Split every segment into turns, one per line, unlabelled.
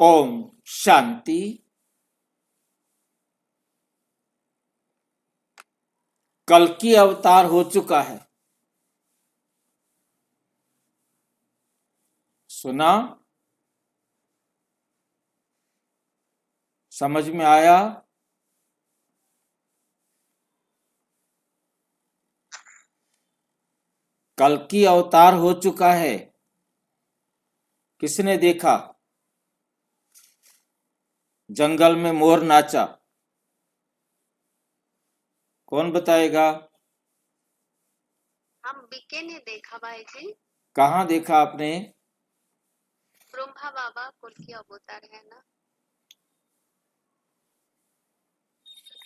ओम शांति। कल्कि अवतार हो चुका है। सुना? समझ में आया? कल्कि अवतार हो चुका है। किसने देखा? जंगल में मोर नाचा। कौन बताएगा?
हम बीके ने देखा भाई जी।
कहाँ देखा आपने?
ब्रह्मा बाबा कल्कि अवतार है ना।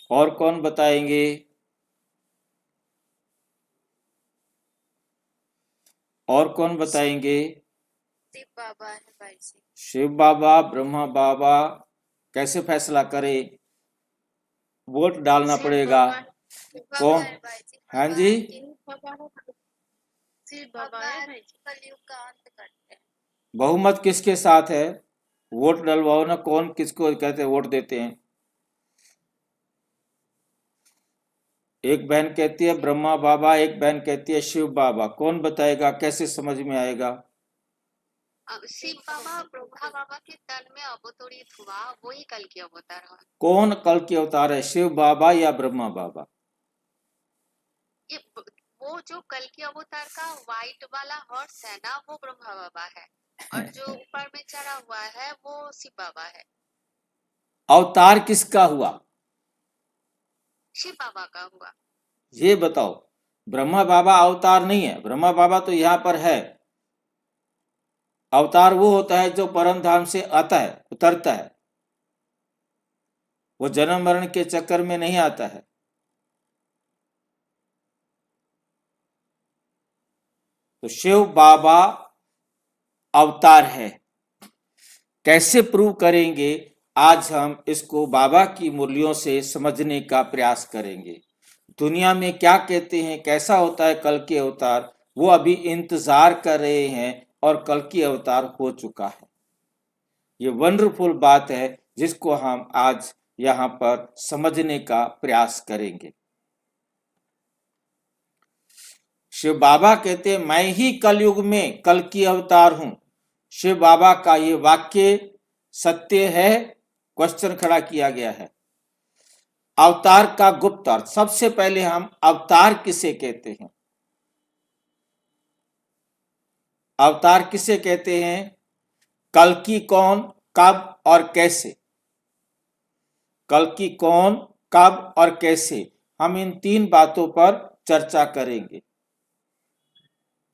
और कौन बताएंगे? और कौन बताएंगे?
शिव बाबा है भाई जी।
शिव बाबा, ब्रह्मा बाबा। कैसे फैसला करे? वोट डालना
शिव
पड़ेगा।
बाबा शिव बाबा
कौन?
है भाई जी।
हाँ जी,
शिव बाबा है। शिव बाबा है भाई जी। कलयुग का अंत करते हैं।
बहुमत किसके साथ है? वोट डलवाओ ना। कौन किसको कहते हैं वोट देते हैं? एक बहन कहती है ब्रह्मा बाबा, एक बहन कहती है शिव बाबा। कौन बताएगा? कैसे समझ में आएगा?
शिव बाबा ब्रह्मा बाबा के तन में अवतरित हुआ, वही कल्कि अवतार है।
कौन कल के अवतार है, शिव बाबा या ब्रह्मा बाबा?
ये वो जो कल्कि अवतार का व्हाइट वाला हॉर्स है ना, वो ब्रह्मा बाबा है। और जो ऊपर में चढ़ा हुआ है वो शिव बाबा है।
अवतार किसका हुआ?
शिव बाबा का हुआ।
ये बताओ। ब्रह्मा बाबा अवतार नहीं है। ब्रह्मा बाबा तो यहाँ पर है। अवतार वो होता है जो परम धाम से आता है, उतरता है। वो जन्म मरण के चक्कर में नहीं आता है। तो शिव बाबा अवतार है। कैसे प्रूव करेंगे? आज हम इसको बाबा की मुरलियों से समझने का प्रयास करेंगे। दुनिया में क्या कहते हैं, कैसा होता है कल के अवतार, वो अभी इंतजार कर रहे हैं और कल की अवतार हो चुका है। ये वंडरफुल बात है जिसको हम आज यहाँ पर समझने का प्रयास करेंगे। शिव बाबा कहते हैं मैं ही कलयुग में कल की अवतार हूं। शिव बाबा का ये वाक्य सत्य है? क्वेश्चन खड़ा किया गया है। अवतार का गुप्त अर्थ। सबसे पहले हम अवतार किसे कहते हैं? अवतार किसे कहते हैं? कल्कि कौन, कब और कैसे? कल्कि कौन, कब और कैसे, हम इन तीन बातों पर चर्चा करेंगे।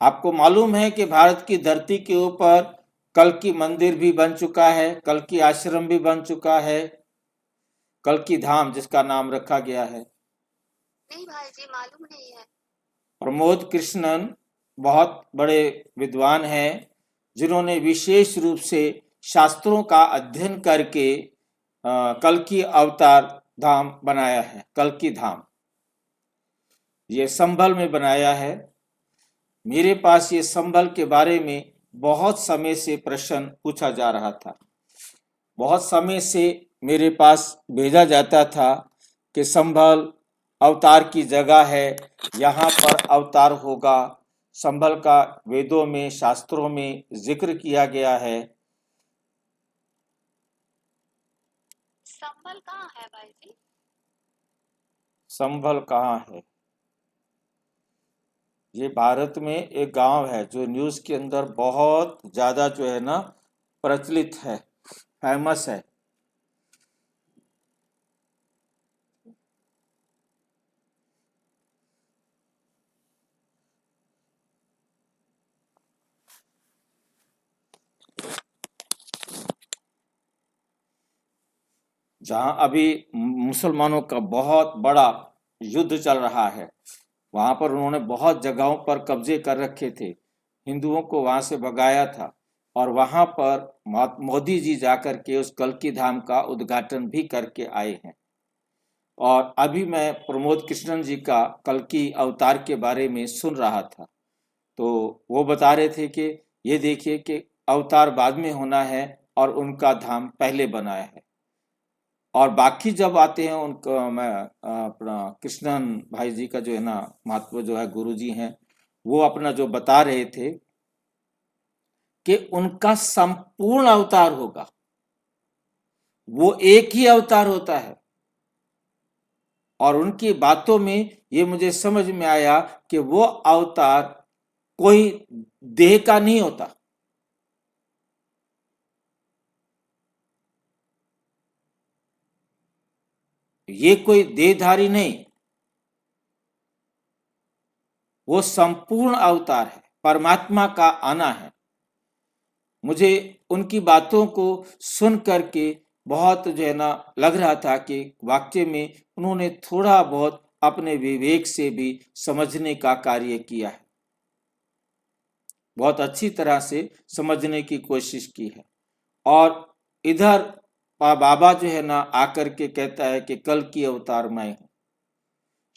आपको मालूम है कि भारत की धरती के ऊपर कल्कि मंदिर भी बन चुका है, कल्कि आश्रम भी बन चुका है, कल्कि धाम जिसका नाम रखा गया है।
नहीं भाई जी, मालूम नहीं है।
प्रमोद कृष्णन बहुत बड़े विद्वान हैं जिन्होंने विशेष रूप से शास्त्रों का अध्ययन करके कल्कि अवतार धाम बनाया है। कल्कि धाम ये संभल में बनाया है। मेरे पास ये संभल के बारे में बहुत समय से प्रश्न पूछा जा रहा था। बहुत समय से मेरे पास भेजा जाता था कि संभल अवतार की जगह है, यहाँ पर अवतार होगा। संभल का वेदों में, शास्त्रों में जिक्र किया गया है।
संभल कहाँ है भाई जी?
संभल कहाँ है? ये भारत में एक गांव है जो न्यूज़ के अंदर बहुत ज़्यादा जो है ना प्रचलित है, फेमस है। जहां अभी मुसलमानों का बहुत बड़ा युद्ध चल रहा है। वहां पर उन्होंने बहुत जगहों पर कब्जे कर रखे थे, हिंदुओं को वहां से भगाया था। और वहां पर मोदी जी जाकर के उस कल्कि धाम का उद्घाटन भी करके आए हैं। और अभी मैं प्रमोद कृष्णन जी का कल्कि अवतार के बारे में सुन रहा था, तो वो बता रहे थे कि ये देखिए कि अवतार बाद में होना है और उनका धाम पहले बनाया है। और बाकी जब आते हैं उनका, मैं अपना कृष्णन भाई जी का जो है ना महत्व जो है, गुरु जी हैं, वो अपना जो बता रहे थे कि उनका संपूर्ण अवतार होगा, वो एक ही अवतार होता है। और उनकी बातों में ये मुझे समझ में आया कि वो अवतार कोई देह का नहीं होता, ये कोई देहधारी नहीं, वो संपूर्ण अवतार है, परमात्मा का आना है। मुझे उनकी बातों को सुन करके बहुत जो है ना लग रहा था कि वाकई में उन्होंने थोड़ा बहुत अपने विवेक से भी समझने का कार्य किया है, बहुत अच्छी तरह से समझने की कोशिश की है। और इधर बाबा जो है ना आकर के कहता है कि कल की अवतार मैं हूं।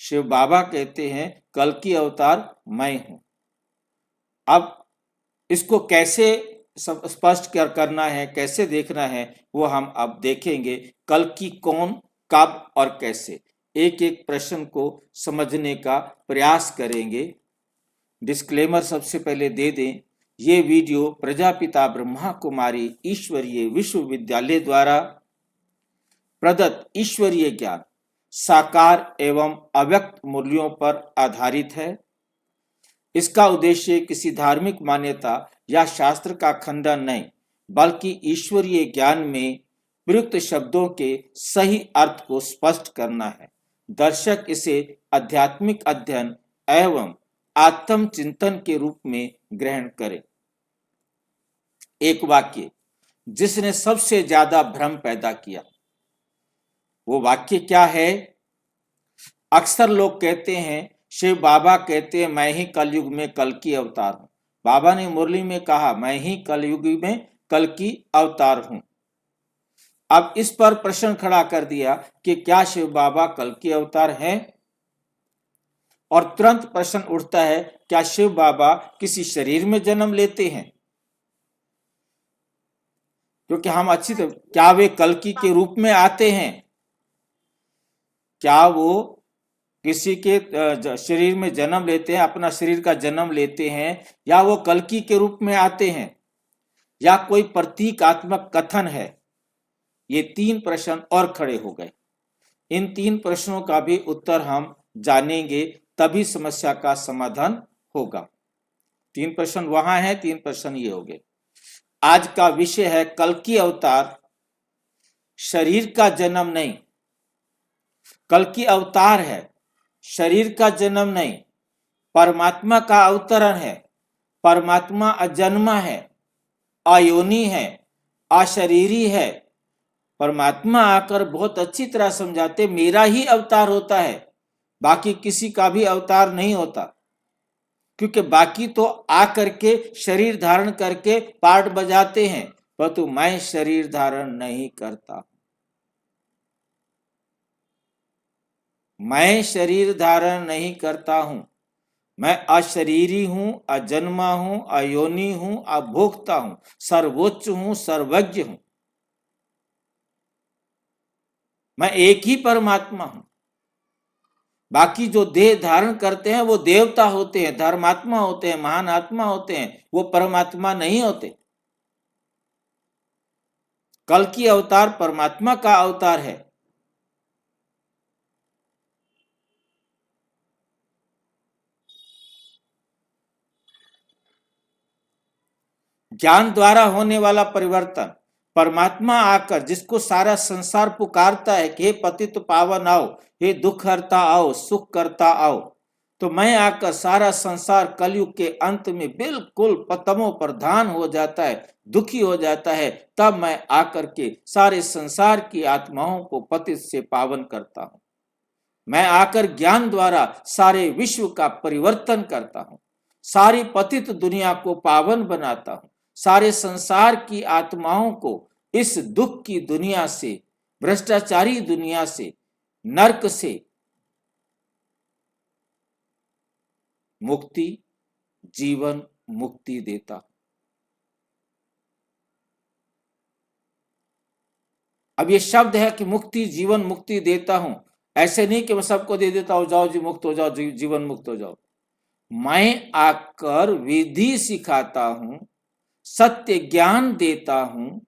शिव बाबा कहते हैं कल की अवतार मैं हूं। अब इसको कैसे स्पष्ट करना है, कैसे देखना है, वो हम अब देखेंगे। कल की कौन, कब और कैसे, एक एक प्रश्न को समझने का प्रयास करेंगे। डिस्क्लेमर सबसे पहले दे दें, ये वीडियो प्रजापिता ब्रह्मा कुमारी ईश्वरीय विश्वविद्यालय द्वारा प्रदत्त ईश्वरीय ज्ञान, साकार एवं अव्यक्त मूल्यों पर आधारित है। इसका उद्देश्य किसी धार्मिक मान्यता या शास्त्र का खंडन नहीं, बल्कि ईश्वरीय ज्ञान में प्रयुक्त शब्दों के सही अर्थ को स्पष्ट करना है। दर्शक इसे आध्यात्मिक अध्ययन एवं आत्मचिंतन के रूप में ग्रहण करें। एक वाक्य जिसने सबसे ज्यादा भ्रम पैदा किया, वो वाक्य क्या है? अक्सर लोग कहते हैं, शिव बाबा कहते हैं मैं ही कलयुग में कल की अवतार हूं। बाबा ने मुरली में कहा मैं ही कलयुग में कल की अवतार हूं। अब इस पर प्रश्न खड़ा कर दिया कि क्या शिव बाबा कल की अवतार हैं? और तुरंत प्रश्न उठता है, क्या शिव बाबा किसी शरीर में जन्म लेते हैं? क्योंकि हम अच्छी तरह, क्या वे कल्कि के रूप में आते हैं? क्या वो किसी के शरीर में जन्म लेते हैं, अपना शरीर का जन्म लेते हैं, या वो कल्कि के रूप में आते हैं, या कोई प्रतीकात्मक कथन है? ये तीन प्रश्न और खड़े हो गए। इन तीन प्रश्नों का भी उत्तर हम जानेंगे, तभी समस्या का समाधान होगा। तीन प्रश्न वहां है, तीन प्रश्न ये हो गए। आज का विषय है कल्कि अवतार, शरीर का जन्म नहीं। कल्कि अवतार है, शरीर का जन्म नहीं, परमात्मा का अवतरण है। परमात्मा अजन्मा है, अयोनी है, अशरीरी है। परमात्मा आकर बहुत अच्छी तरह समझाते मेरा ही अवतार होता है, बाकी किसी का भी अवतार नहीं होता। क्योंकि बाकी तो आकर के शरीर धारण करके पार्ट बजाते हैं, परंतु मैं शरीर धारण नहीं करता। मैं शरीर धारण नहीं करता हूं। मैं अशरीरी हूं, अजन्मा हूं, अयोनी हूं, अभोक्ता हूं, सर्वोच्च हूं, सर्वज्ञ हूं। मैं एक ही परमात्मा हूं। बाकी जो देह धारण करते हैं वो देवता होते हैं, धर्मात्मा होते हैं, महान आत्मा होते हैं, वो परमात्मा नहीं होते। कल की अवतार परमात्मा का अवतार है। ज्ञान द्वारा होने वाला परिवर्तन, परमात्मा आकर जिसको सारा संसार पुकारता है कि हे पतित पावन आओ, हे दुख हरता आओ, सुख करता आओ, तो मैं आकर सारा संसार कलयुग के अंत में बिल्कुल तमो प्रधान हो जाता है, दुखी हो जाता है। तब मैं आकर के सारे संसार की आत्माओं को पतित से पावन करता हूं। मैं आकर ज्ञान द्वारा सारे विश्व का परिवर्तन करता हूं, सारी पतित दुनिया को पावन बनाता हूं, सारे संसार की आत्माओं को इस दुख की दुनिया से, भ्रष्टाचारी दुनिया से, नरक से मुक्ति, जीवन मुक्ति देता हूं। अब ये शब्द है कि मुक्ति, जीवन मुक्ति देता हूं, ऐसे नहीं कि मैं सबको दे देता हूं, जाओ जी मुक्त हो जाओ, जीवन मुक्त हो जाओ। मैं आकर विधि सिखाता हूं, सत्य ज्ञान देता हूं,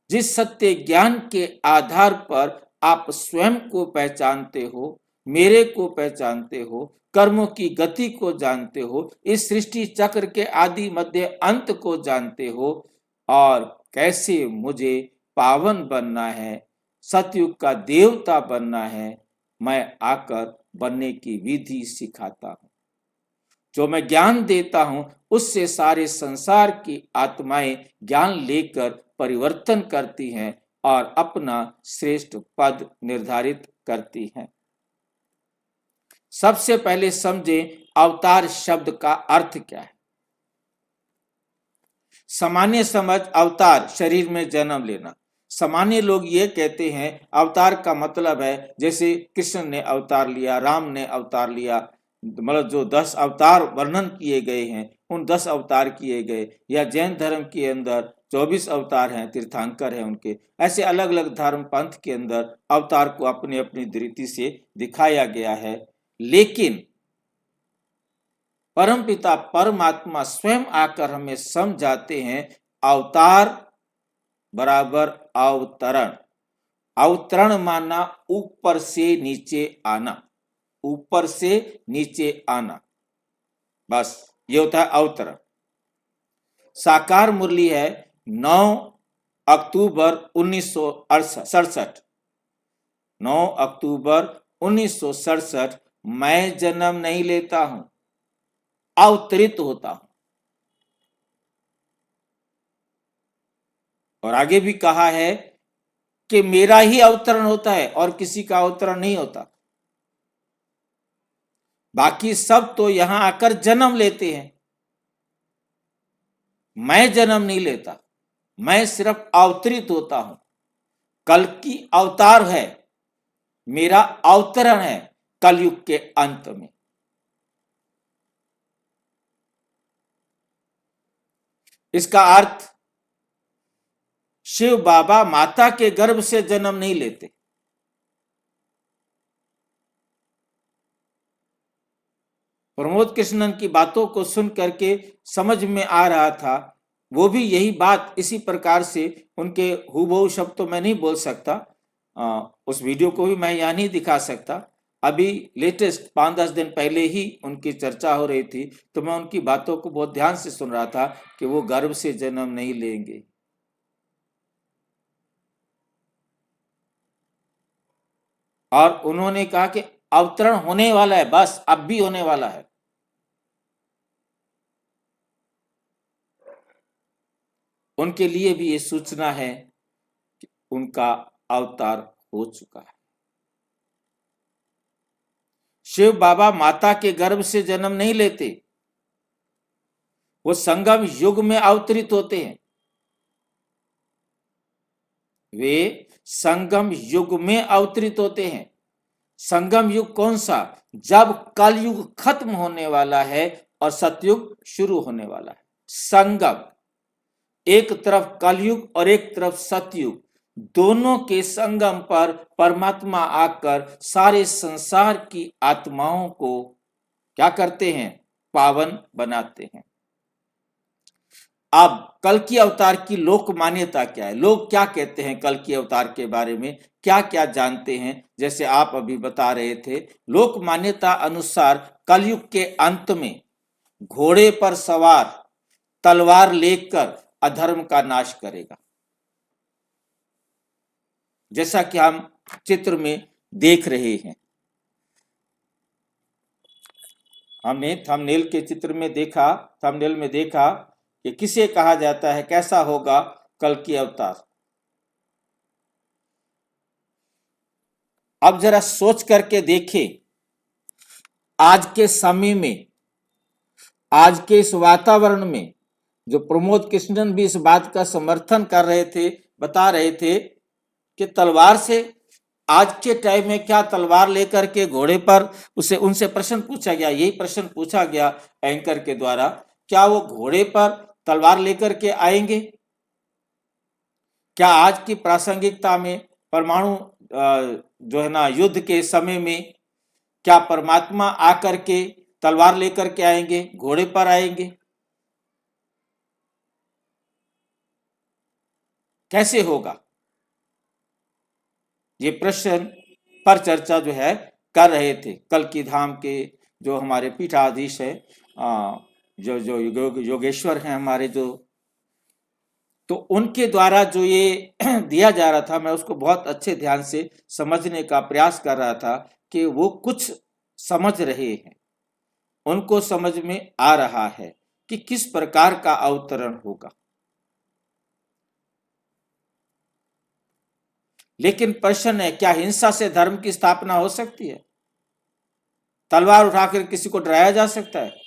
जिस सत्य ज्ञान के आधार पर आप स्वयं को पहचानते हो, मेरे को पहचानते हो, कर्मों की गति को जानते हो, इस सृष्टि चक्र के आदि मध्य अंत को जानते हो, और कैसे मुझे पावन बनना है, सतयुग का देवता बनना है, मैं आकर बनने की विधि सिखाता हूं। जो मैं ज्ञान देता हूं उससे सारे संसार की आत्माएं ज्ञान लेकर परिवर्तन करती हैं और अपना श्रेष्ठ पद निर्धारित करती हैं। सबसे पहले समझें अवतार शब्द का अर्थ क्या है। सामान्य समझ अवतार शरीर में जन्म लेना। सामान्य लोग ये कहते हैं अवतार का मतलब है जैसे कृष्ण ने अवतार लिया, राम ने अवतार लिया, मतलब जो 10 अवतार वर्णन किए गए हैं उन 10 अवतार किए गए, या जैन धर्म के अंदर 24 अवतार हैं, तीर्थंकर हैं उनके, ऐसे अलग अलग धर्म पंथ के अंदर अवतार को अपनी अपनी दृष्टि से दिखाया गया है। लेकिन परमपिता परमात्मा स्वयं आकर हमें समझाते हैं अवतार बराबर अवतरण। अवतरण माना ऊपर से नीचे आना, ऊपर से नीचे आना, बस ये होता है अवतरण। साकार मुरली है 9 अक्टूबर 1967, 9 अक्टूबर 1967, मैं जन्म नहीं लेता हूं, अवतरित होता हूं। और आगे भी कहा है कि मेरा ही अवतरण होता है और किसी का अवतरण नहीं होता। बाकी सब तो यहां आकर जन्म लेते हैं, मैं जन्म नहीं लेता, मैं सिर्फ अवतरित होता हूं। कल की अवतार है, मेरा अवतरण है कलयुग के अंत में। इसका अर्थ शिव बाबा माता के गर्भ से जन्म नहीं लेते। प्रमोद कृष्णन की बातों को सुन करके समझ में आ रहा था, वो भी यही बात इसी प्रकार से, उनके हूबहू शब्द तो मैं नहीं बोल सकता, उस वीडियो को भी मैं यहाँ नहीं दिखा सकता। अभी लेटेस्ट 5-10 दिन पहले ही उनकी चर्चा हो रही थी, तो मैं उनकी बातों को बहुत ध्यान से सुन रहा था कि वो गर्भ से जन्म नहीं लेंगे। और उन्होंने कहा कि अवतरण होने वाला है, बस अब भी होने वाला है। उनके लिए भी ये सूचना है कि उनका अवतार हो चुका है। शिव बाबा माता के गर्भ से जन्म नहीं लेते, वो संगम युग में अवतरित होते हैं। वे संगम युग में अवतरित होते हैं। संगम युग कौन सा? जब कलयुग खत्म होने वाला है और सतयुग शुरू होने वाला है। संगम, एक तरफ कलयुग और एक तरफ सतयुग, दोनों के संगम पर परमात्मा आकर सारे संसार की आत्माओं को क्या करते हैं? पावन बनाते हैं। अब कल की अवतार की लोक मान्यता क्या है? लोग क्या कहते हैं कल की अवतार के बारे में, क्या क्या जानते हैं? जैसे आप अभी बता रहे थे, लोक मान्यता अनुसार कलयुग के अंत में घोड़े पर सवार तलवार लेकर अधर्म का नाश करेगा, जैसा कि हम चित्र में देख रहे हैं। हमने थंबनेल के चित्र में देखा, थंबनेल में देखा कि किसे कहा जाता है, कैसा होगा कल की अवतार। अब जरा सोच करके देखें, आज के समय में, आज के इस वातावरण में, जो प्रमोद कृष्णन भी इस बात का समर्थन कर रहे थे, बता रहे थे कि तलवार से, आज के टाइम में क्या तलवार लेकर के घोड़े पर, उनसे प्रश्न पूछा गया, यही प्रश्न पूछा गया एंकर के द्वारा, क्या वो घोड़े पर तलवार लेकर के आएंगे? क्या आज की प्रासंगिकता में परमाणु जो है ना युद्ध के समय में क्या परमात्मा आकर के तलवार लेकर के आएंगे, घोड़े पर आएंगे? कैसे होगा? ये प्रश्न पर चर्चा जो है कर रहे थे कल की धाम के जो हमारे पीठाधीश है, जो जो योगेश्वर हैं हमारे, जो तो उनके द्वारा जो ये दिया जा रहा था, मैं उसको बहुत अच्छे ध्यान से समझने का प्रयास कर रहा था कि वो कुछ समझ रहे हैं, उनको समझ में आ रहा है कि किस प्रकार का अवतरण होगा। लेकिन प्रश्न है, क्या हिंसा से धर्म की स्थापना हो सकती है? तलवार उठाकर किसी को डराया जा सकता है?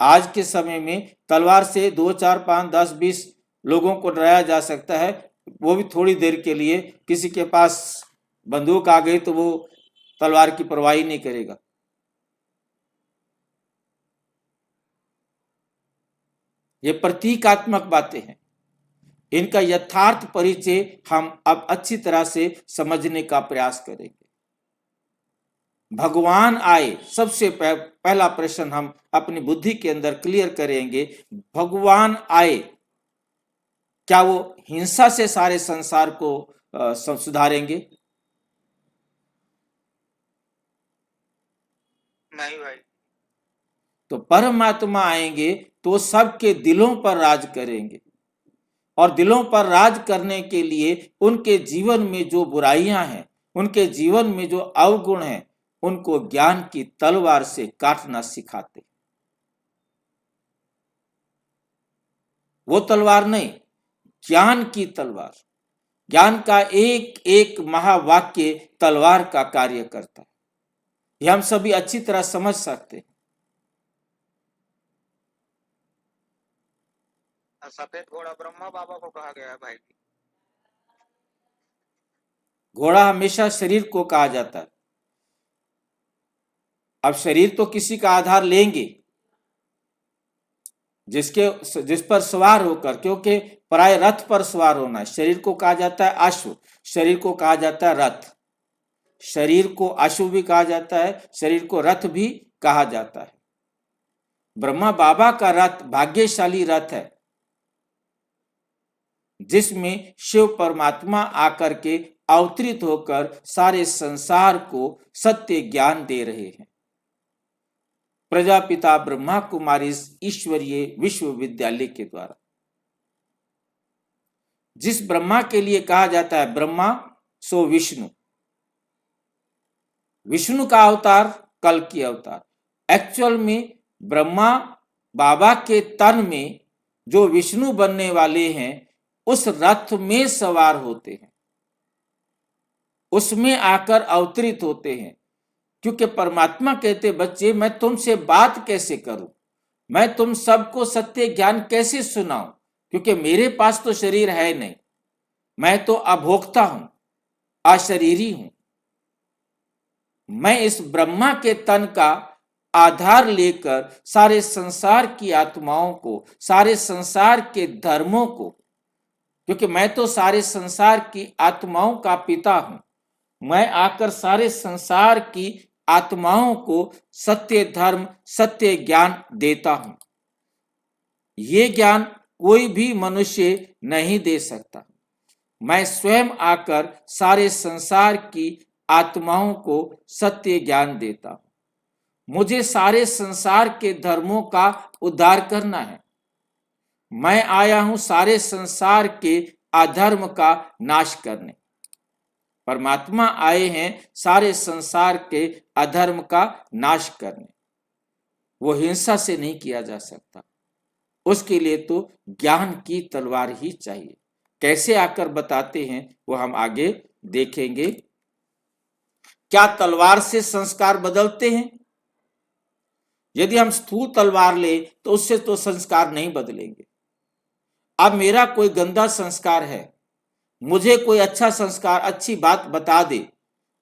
आज के समय में तलवार से 2, 4, 5, 10, 20 लोगों को डराया जा सकता है, वो भी थोड़ी देर के लिए। किसी के पास बंदूक आ गई तो वो तलवार की परवाह नहीं करेगा। ये प्रतीकात्मक बातें हैं, इनका यथार्थ परिचय हम अब अच्छी तरह से समझने का प्रयास करेंगे। भगवान आए, सबसे पहला प्रश्न हम अपनी बुद्धि के अंदर क्लियर करेंगे। भगवान आए, क्या वो हिंसा से सारे संसार को सुधारेंगे?
नहीं भाई।
तो परमात्मा आएंगे तो सबके दिलों पर राज करेंगे, और दिलों पर राज करने के लिए उनके जीवन में जो बुराइयां हैं, उनके जीवन में जो अवगुण हैं, उनको ज्ञान की तलवार से काटना सिखाते। वो तलवार नहीं, ज्ञान की तलवार। ज्ञान का एक एक महावाक्य तलवार का कार्य करता है, यह हम सभी अच्छी तरह समझ सकते हैं।
सफेद घोड़ा ब्रह्मा बाबा को कहा गया है भाई।
घोड़ा हमेशा शरीर को कहा जाता है। अब शरीर तो किसी का आधार लेंगे जिस पर सवार होकर, क्योंकि प्राय रथ पर सवार होना है। शरीर को कहा जाता है अश्व, शरीर को कहा जाता है रथ। शरीर को अश्व भी कहा जाता है, शरीर को रथ भी कहा जाता है। ब्रह्मा बाबा का रथ भाग्यशाली रथ है, जिसमें शिव परमात्मा आकर के अवतरित होकर सारे संसार को सत्य ज्ञान दे रहे हैं। प्रजापिता ब्रह्मा कुमारी ईश्वरीय विश्वविद्यालय के द्वारा, जिस ब्रह्मा के लिए कहा जाता है ब्रह्मा सो विष्णु, विष्णु का अवतार कल की अवतार। एक्चुअल में ब्रह्मा बाबा के तन में जो विष्णु बनने वाले हैं, उस रथ में सवार होते हैं, उसमें आकर अवतरित होते हैं। क्योंकि परमात्मा कहते, बच्चे मैं तुमसे बात कैसे करूं, मैं तुम सबको सत्य ज्ञान कैसे सुनाऊं, क्योंकि मेरे पास तो शरीर है नहीं, मैं तो अभोक्ता हूं, अशरीरी हूं। मैं इस ब्रह्मा के तन का आधार लेकर सारे संसार की आत्माओं को, सारे संसार के धर्मों को, क्योंकि मैं तो सारे संसार की आत्माओं का पिता हूं, मैं आकर सारे संसार की आत्माओं को सत्य धर्म, सत्य ज्ञान देता हूं। ये ज्ञान कोई भी मनुष्य नहीं दे सकता। मैं स्वयं आकर सारे संसार की आत्माओं को सत्य ज्ञान देता हूं। मुझे सारे संसार के धर्मों का उद्धार करना है। मैं आया हूं सारे संसार के अधर्म का नाश करने। परमात्मा आए हैं सारे संसार के अधर्म का नाश करने। वो हिंसा से नहीं किया जा सकता, उसके लिए तो ज्ञान की तलवार ही चाहिए। कैसे आकर बताते हैं वो हम आगे देखेंगे। क्या तलवार से संस्कार बदलते हैं? यदि हम स्थूल तलवार ले तो उससे तो संस्कार नहीं बदलेंगे। अब मेरा कोई गंदा संस्कार है, मुझे कोई अच्छा संस्कार, अच्छी बात बता दे,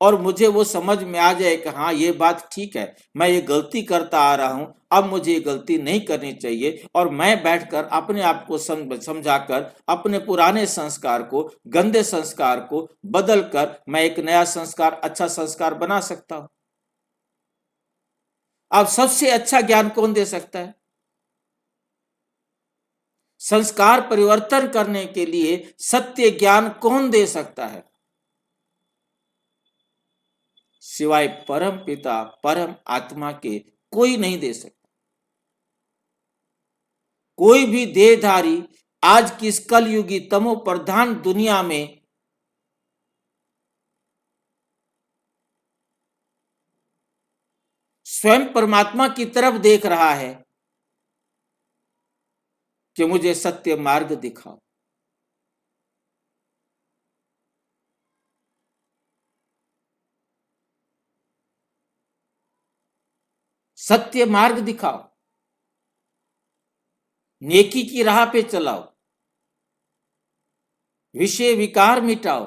और मुझे वो समझ में आ जाए कि हाँ ये बात ठीक है, मैं ये गलती करता आ रहा हूं, अब मुझे ये गलती नहीं करनी चाहिए, और मैं बैठकर अपने आप को समझाकर अपने पुराने संस्कार को, गंदे संस्कार को बदल कर मैं एक नया संस्कार, अच्छा संस्कार बना सकता हूं। अब सबसे अच्छा ज्ञान कौन दे सकता है? संस्कार परिवर्तन करने के लिए सत्य ज्ञान कौन दे सकता है? सिवाय परम पिता, परम आत्मा के कोई नहीं दे सकता। कोई भी देहधारी आज की इस कलयुगी तमो प्रधान दुनिया में स्वयं परमात्मा की तरफ देख रहा है कि मुझे सत्य मार्ग दिखाओ। सत्य मार्ग दिखाओ, नेकी की राह पे चलाओ, विषय विकार मिटाओ,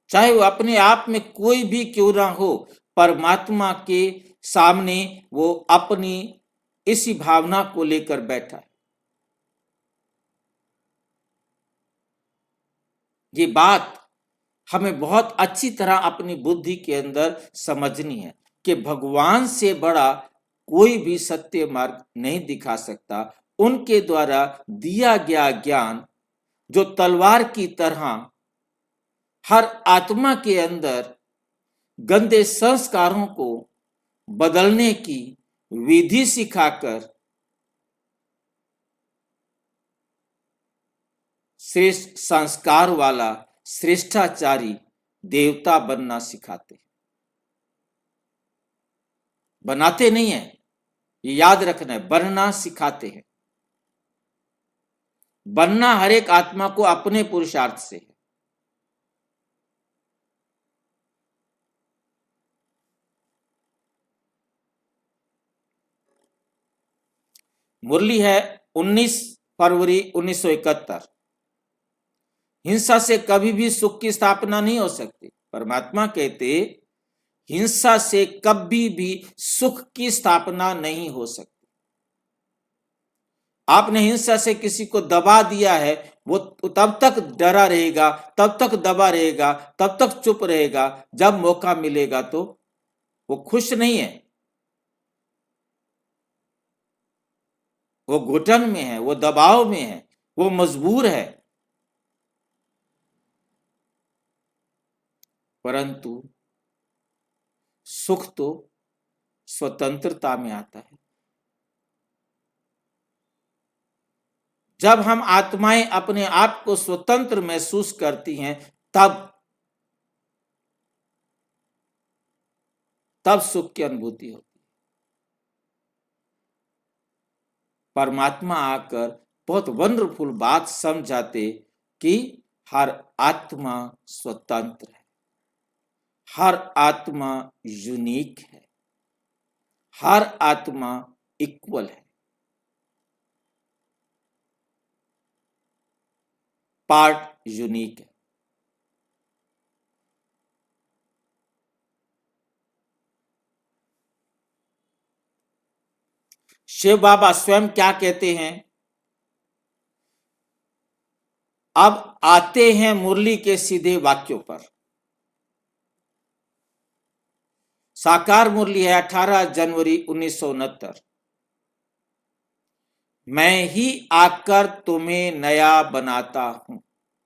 चाहे वो अपने आप में कोई भी क्यों ना हो, परमात्मा के सामने वो अपनी इसी भावना को लेकर बैठा है। ये बात हमें बहुत अच्छी तरह अपनी बुद्धि के अंदर समझनी है कि भगवान से बड़ा कोई भी सत्य मार्ग नहीं दिखा सकता। उनके द्वारा दिया गया ज्ञान जो तलवार की तरह हर आत्मा के अंदर गंदे संस्कारों को बदलने की विधि सिखाकर श्रेष्ठ संस्कार वाला श्रेष्ठाचारी देवता बनना सिखाते, बनाते नहीं है। ये याद रखना है, बनना सिखाते हैं। बनना हर एक आत्मा को अपने पुरुषार्थ से है। मुरली है 19 फरवरी 1971। हिंसा से कभी भी सुख की स्थापना नहीं हो सकती। परमात्मा कहते हिंसा से कभी भी सुख की स्थापना नहीं हो सकती। आपने हिंसा से किसी को दबा दिया है, वो तब तक डरा रहेगा, तब तक दबा रहेगा, तब तक चुप रहेगा, जब मौका मिलेगा तो वो खुश नहीं है, वो घुटन में है, वो दबाव में है, वो मजबूर है। परंतु सुख तो स्वतंत्रता में आता है। जब हम आत्माएं अपने आप को स्वतंत्र महसूस करती हैं, तब सुख की अनुभूति होती है। परमात्मा आकर बहुत वंडरफुल बात समझाते कि हर आत्मा स्वतंत्र है, हर आत्मा यूनिक है, हर आत्मा इक्वल है, पार्ट यूनिक है। शिव बाबा स्वयं क्या कहते हैं? अब आते हैं मुरली के सीधे वाक्यों पर। साकार मुरली है 18 जनवरी 1969। मैं ही आकर तुम्हें नया बनाता हूं।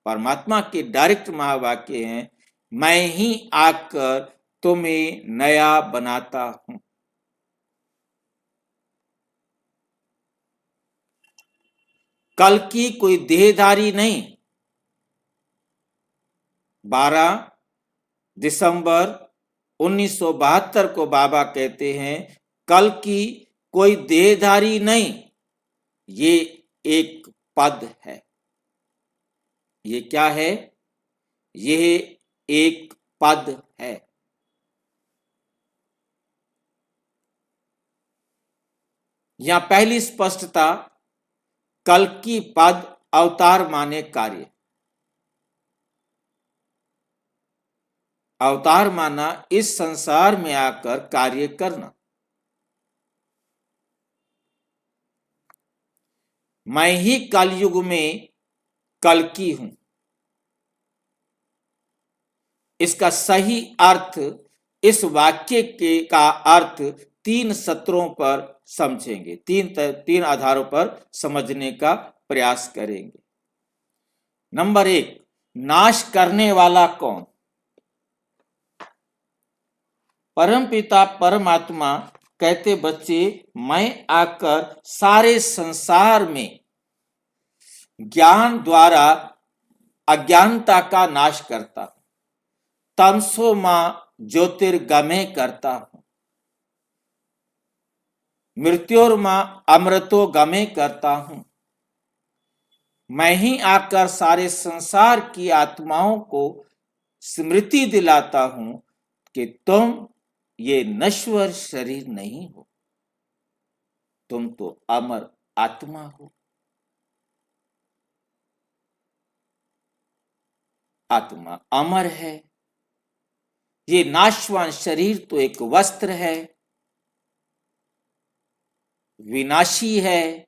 परमात्मा के डायरेक्ट महावाक्य हैं, मैं ही आकर तुम्हें नया बनाता हूं। कल की कोई देहधारी नहीं। 12 दिसंबर 1972 को बाबा कहते हैं, कल की कोई देहधारी नहीं, ये एक पद है। ये क्या है? यह एक पद है। यहां पहली स्पष्टता, कल की पद अवतार माने कार्य। अवतार माना इस संसार में आकर कार्य करना। मैं ही कलयुग में कल्कि हूं, इसका सही अर्थ, इस वाक्य के का अर्थ 3 सत्रों पर समझेंगे, तीन आधारों पर समझने का प्रयास करेंगे। नंबर 1, नाश करने वाला कौन? परमपिता परमात्मा कहते बच्चे, मैं आकर सारे संसार में ज्ञान द्वारा अज्ञानता का नाश करता हूं, तमसो मां ज्योतिर्गमय करता हूं, मृत्योर्मा अमृतो गमय करता हूं। मैं ही आकर सारे संसार की आत्माओं को स्मृति दिलाता हूं कि तुम ये नश्वर शरीर नहीं हो, तुम तो अमर आत्मा हो। आत्मा अमर है। ये नाशवान शरीर तो एक वस्त्र है, विनाशी है।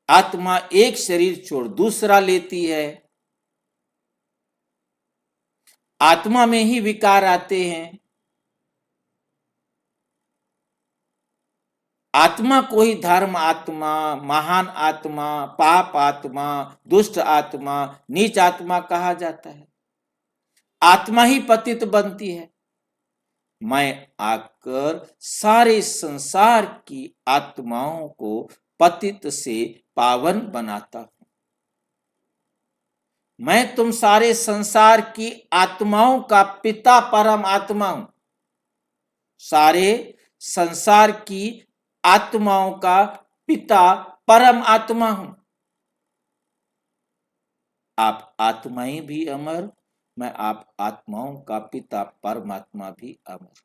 आत्मा एक शरीर छोड़ दूसरा लेती है। आत्मा में ही विकार आते हैं। आत्मा को ही धर्म आत्मा, महान आत्मा, पाप आत्मा, दुष्ट आत्मा, नीच आत्मा कहा जाता है। आत्मा ही पतित बनती है। मैं आकर सारे संसार की आत्माओं को पतित से पावन बनाता हूं। मैं तुम सारे संसार की आत्माओं का पिता परम आत्मा हूं। सारे संसार की आत्माओं का पिता परम आत्मा हूं। आप आत्माएं भी अमर, मैं आप आत्माओं का पिता परमात्मा भी अमर।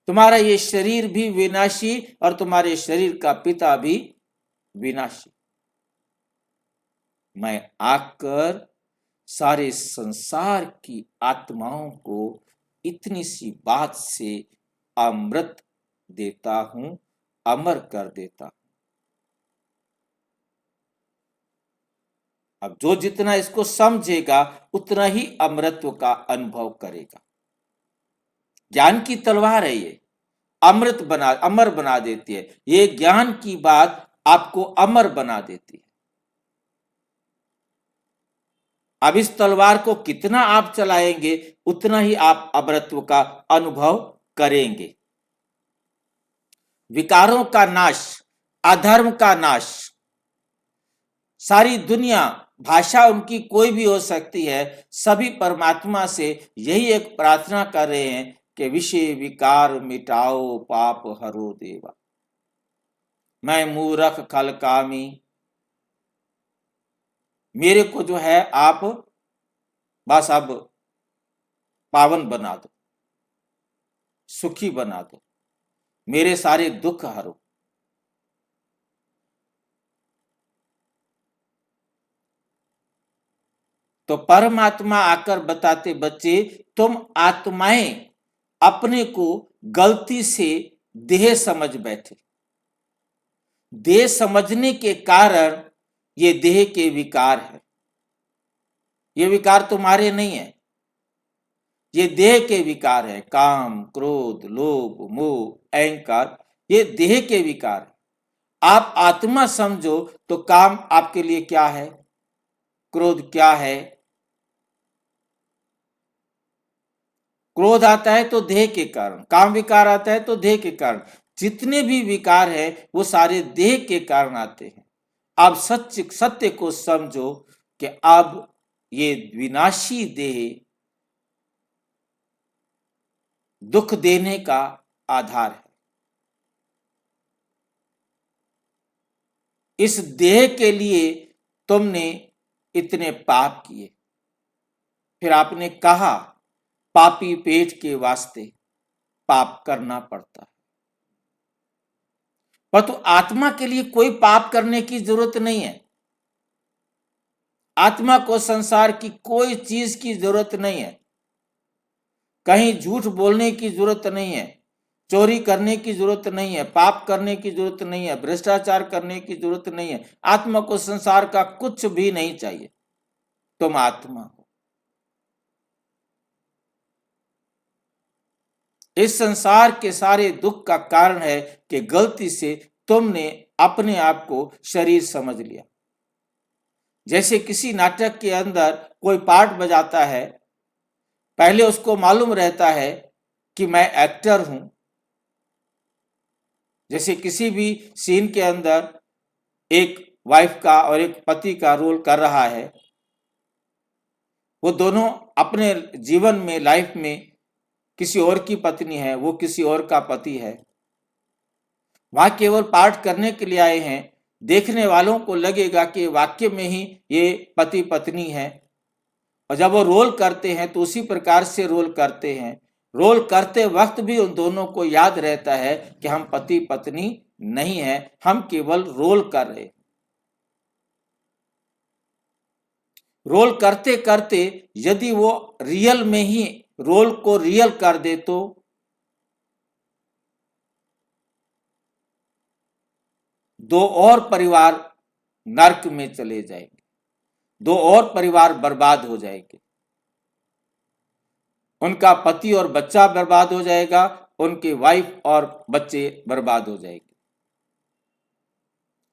तुम्हारा ये शरीर भी विनाशी और तुम्हारे शरीर का पिता भी विनाशी। मैं आकर सारे संसार की आत्माओं को इतनी सी बात से अमृत देता हूं, अमर कर देता हूं। अब जो जितना इसको समझेगा उतना ही अमृत्व का अनुभव करेगा। ज्ञान की तलवार है ये, अमर बना देती है। ये ज्ञान की बात आपको अमर बना देती है। अब इस तलवार को कितना आप चलाएंगे उतना ही आप अमरत्व का अनुभव करेंगे। विकारों का नाश, अधर्म का नाश। सारी दुनिया, भाषा उनकी कोई भी हो सकती है, सभी परमात्मा से यही एक प्रार्थना कर रहे हैं कि विषय विकार मिटाओ, पाप हरो देवा। मैं मूर्ख खल कामी, मेरे को जो है आप बस अब पावन बना दो, सुखी बना दो, मेरे सारे दुख हरो। तो परमात्मा आकर बताते, बच्चे तुम आत्माएं अपने को गलती से देह समझ बैठे। देह समझने के कारण ये देह के विकार है। ये विकार तुम्हारे नहीं है, ये देह के विकार है। काम, क्रोध, लोभ, मोह, अहंकार, ये देह के विकार है। आप आत्मा समझो तो काम आपके लिए क्या है, क्रोध क्या है। क्रोध आता है तो देह के कारण, काम विकार आता है तो देह के कारण। जितने भी विकार है वो सारे देह के कारण आते हैं। आप सत्य को समझो कि अब ये विनाशी देह दुख देने का आधार है। इस देह के लिए तुमने इतने पाप किए, फिर आपने कहा पापी पेट के वास्ते पाप करना पड़ता है। पर तो आत्मा के लिए कोई पाप करने की जरूरत नहीं है। आत्मा को संसार की कोई चीज की जरूरत नहीं है, कहीं झूठ बोलने की जरूरत नहीं है, चोरी करने की जरूरत नहीं है, पाप करने की जरूरत नहीं है, भ्रष्टाचार करने की जरूरत नहीं है। आत्मा को संसार का कुछ भी नहीं चाहिए। तुम आत्मा हो। इस संसार के सारे दुख का कारण है कि गलती से तुमने अपने आप को शरीर समझ लिया। जैसे किसी नाटक के अंदर कोई पार्ट बजाता है, पहले उसको मालूम रहता है कि मैं एक्टर हूं। जैसे किसी भी सीन के अंदर एक वाइफ का और एक पति का रोल कर रहा है, वो दोनों अपने जीवन में, लाइफ में किसी और की पत्नी है, वो किसी और का पति है। वहां केवल पाठ करने के लिए आए हैं। देखने वालों को लगेगा कि वाक्य में ही ये पति पत्नी है, और जब वो रोल करते हैं तो उसी प्रकार से रोल करते हैं। रोल करते वक्त भी उन दोनों को याद रहता है कि हम पति पत्नी नहीं है, हम केवल रोल कर रहे। रोल करते करते यदि वो रियल में ही रोल को रियल कर दे तो दो और परिवार नरक में चले जाएंगे, दो और परिवार बर्बाद हो जाएंगे। उनका पति और बच्चा बर्बाद हो जाएगा, उनकी वाइफ और बच्चे बर्बाद हो जाएंगे।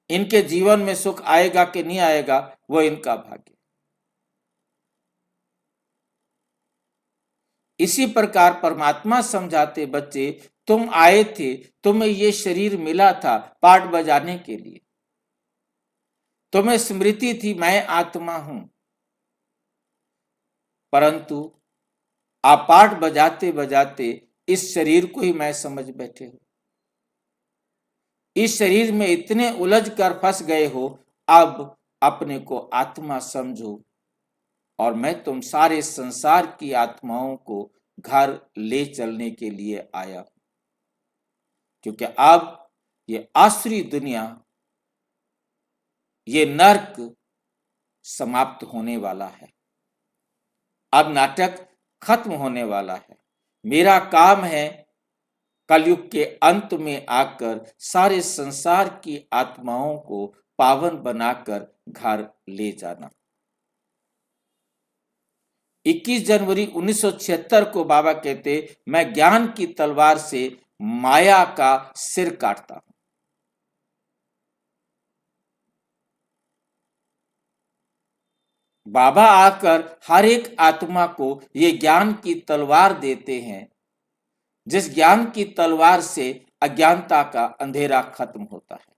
इनके जीवन में सुख आएगा कि नहीं आएगा, वो इनका भाग्य। इसी प्रकार परमात्मा समझाते, बच्चे तुम आए थे, तुम्हें ये शरीर मिला था पाठ बजाने के लिए, तुम्हें स्मृति थी मैं आत्मा हूं, परंतु आप पाठ बजाते बजाते इस शरीर को ही मैं समझ बैठे हो। इस शरीर में इतने उलझ कर फंस गए हो, अब अपने को आत्मा समझो और मैं तुम सारे संसार की आत्माओं को घर ले चलने के लिए आया हूं। क्योंकि अब ये आसुरी दुनिया, ये नरक समाप्त होने वाला है। अब नाटक खत्म होने वाला है। मेरा काम है कलयुग के अंत में आकर सारे संसार की आत्माओं को पावन बनाकर घर ले जाना। 21 जनवरी 1976 को बाबा कहते, मैं ज्ञान की तलवार से माया का सिर काटता हूं। बाबा आकर हर एक आत्मा को ये ज्ञान की तलवार देते हैं, जिस ज्ञान की तलवार से अज्ञानता का अंधेरा खत्म होता है।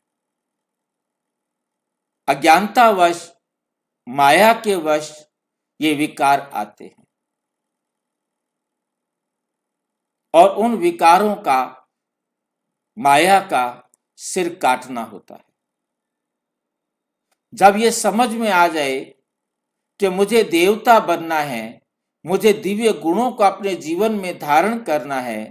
अज्ञानतावश, माया के वश ये विकार आते हैं और उन विकारों का, माया का सिर काटना होता है। जब ये समझ में आ जाए कि मुझे देवता बनना है, मुझे दिव्य गुणों को अपने जीवन में धारण करना है,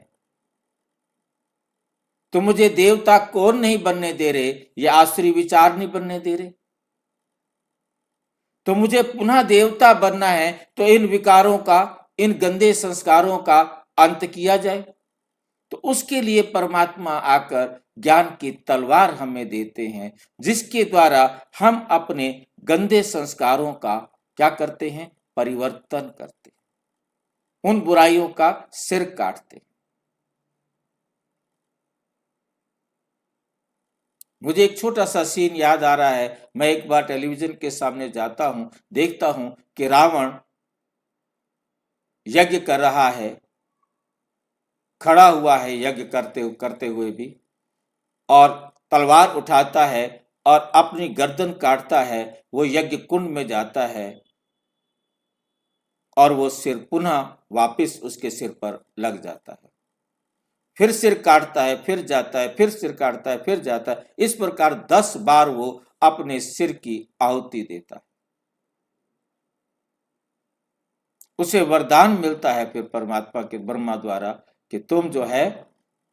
तो मुझे देवता कौन नहीं बनने दे रहे? ये आसुरी विचार नहीं बनने दे रहे। तो मुझे पुनः देवता बनना है, तो इन विकारों का, इन गंदे संस्कारों का अंत किया जाए। तो उसके लिए परमात्मा आकर ज्ञान की तलवार हमें देते हैं, जिसके द्वारा हम अपने गंदे संस्कारों का क्या करते हैं? परिवर्तन करते हैं, उन बुराइयों का सिर काटते हैं। मुझे एक छोटा सा सीन याद आ रहा है। मैं एक बार टेलीविजन के सामने जाता हूं, देखता हूं कि रावण यज्ञ कर रहा है, खड़ा हुआ है यज्ञ करते हुए भी, और तलवार उठाता है और अपनी गर्दन काटता है। वो यज्ञ कुंड में जाता है और वो सिर पुनः वापस उसके सिर पर लग जाता है। फिर सिर काटता है, फिर जाता है, फिर सिर काटता है, फिर जाता है। इस प्रकार 10 बार वो अपने सिर की आहुति देता है। उसे वरदान मिलता है फिर परमात्मा के, ब्रह्मा द्वारा, कि तुम जो है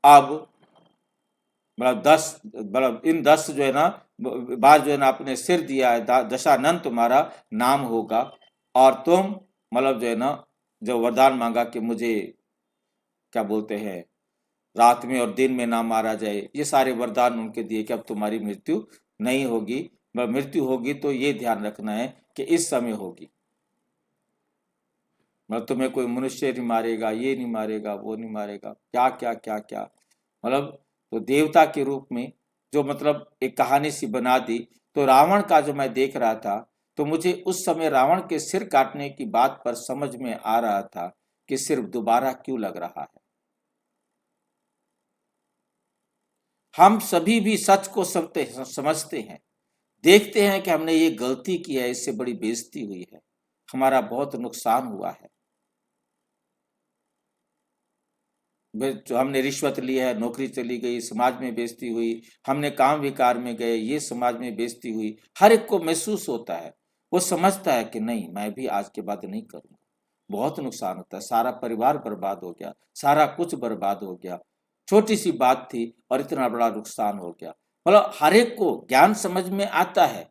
अब मतलब 10 मतलब इन 10 जो है ना बार जो है ना आपने सिर दिया है, दशानंद तुम्हारा नाम होगा। और तुम मतलब जो है ना जो वरदान मांगा कि मुझे क्या बोलते हैं रात में और दिन में ना मारा जाए, ये सारे वरदान उनके दिए कि अब तुम्हारी मृत्यु नहीं होगी। मृत्यु होगी तो ये ध्यान रखना है कि इस समय होगी, मतलब तुम्हें कोई मनुष्य नहीं मारेगा, ये नहीं मारेगा, वो नहीं मारेगा, क्या क्या क्या क्या। मतलब तो देवता के रूप में जो मतलब एक कहानी सी बना दी। तो रावण का जो मैं देख रहा था तो मुझे उस समय रावण के सिर काटने की बात पर समझ में आ रहा था कि सिर्फ दोबारा क्यों लग रहा है। हम सभी भी सच को समझते हैं, देखते हैं कि हमने ये गलती की है, इससे बड़ी बेइज्जती हुई है, हमारा बहुत नुकसान हुआ है, जो हमने रिश्वत ली है, नौकरी चली गई, समाज में बेइज्जती हुई, हमने काम विकार में गए, ये समाज में बेइज्जती हुई। हर एक को महसूस होता है, वो समझता है कि नहीं मैं भी आज के बाद नहीं करूंगा। बहुत नुकसान होता है, सारा परिवार बर्बाद हो गया, सारा कुछ बर्बाद हो गया, छोटी सी बात थी और इतना बड़ा नुकसान हो गया। मतलब हर एक को ज्ञान समझ में आता है